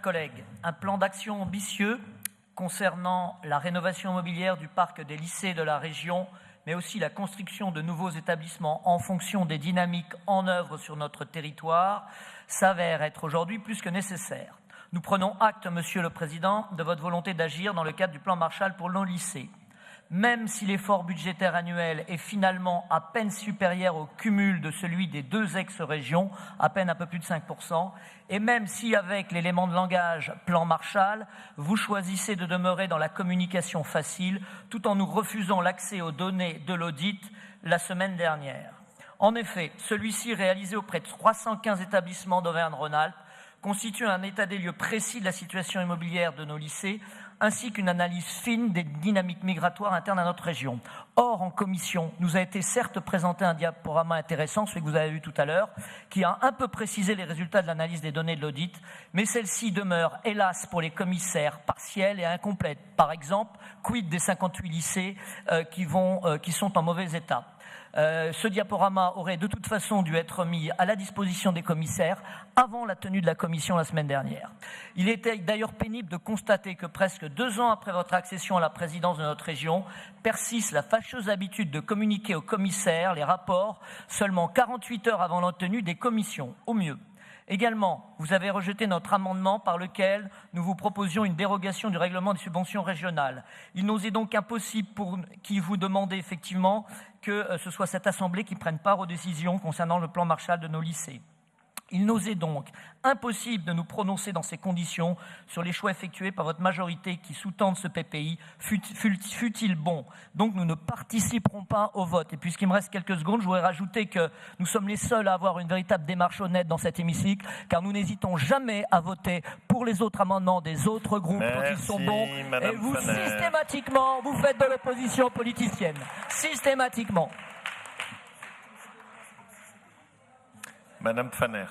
collègues, un plan d'action ambitieux concernant la rénovation immobilière du parc des lycées de la région, mais aussi la construction de nouveaux établissements en fonction des dynamiques en œuvre sur notre territoire, s'avère être aujourd'hui plus que nécessaire. Nous prenons acte, Monsieur le Président, de votre volonté d'agir dans le cadre du plan Marshall pour nos lycées. Même si l'effort budgétaire annuel est finalement à peine supérieur au cumul de celui des 2 ex-régions, à peine un peu plus de 5%, et même si avec l'élément de langage plan Marshall, vous choisissez de demeurer dans la communication facile, tout en nous refusant l'accès aux données de l'audit la semaine dernière. En effet, celui-ci, réalisé auprès de 315 établissements d'Auvergne-Rhône-Alpes, constitue un état des lieux précis de la situation immobilière de nos lycées, ainsi qu'une analyse fine des dynamiques migratoires internes à notre région. Or, en commission, nous a été certes présenté un diaporama intéressant, celui que vous avez vu tout à l'heure, qui a un peu précisé les résultats de l'analyse des données de l'audit, mais celle-ci demeure, hélas, pour les commissaires, partielle et incomplète. Par exemple, quid des 58 lycées qui sont en mauvais état. Ce diaporama aurait de toute façon dû être mis à la disposition des commissaires avant la tenue de la commission la semaine dernière. Il était d'ailleurs pénible de constater que presque 2 ans après votre accession à la présidence de notre région, persiste la fâcheuse habitude de communiquer aux commissaires les rapports seulement 48 heures avant la tenue des commissions, au mieux. Également, vous avez rejeté notre amendement par lequel nous vous proposions une dérogation du règlement des subventions régionales. Il nous est donc impossible pour qui vous demandez effectivement que ce soit cette Assemblée qui prenne part aux décisions concernant le plan Marshall de nos lycées. Il nous est donc impossible de nous prononcer dans ces conditions sur les choix effectués par votre majorité qui sous-tendent ce PPI, fut-il bon. Donc nous ne participerons pas au vote. Et puisqu'il me reste quelques secondes, je voudrais rajouter que nous sommes les seuls à avoir une véritable démarche honnête dans cet hémicycle, car nous n'hésitons jamais à voter pour les autres amendements des autres groupes quand ils sont bons. Et vous, systématiquement, vous faites de l'opposition politicienne. Systématiquement. Madame Pfanner.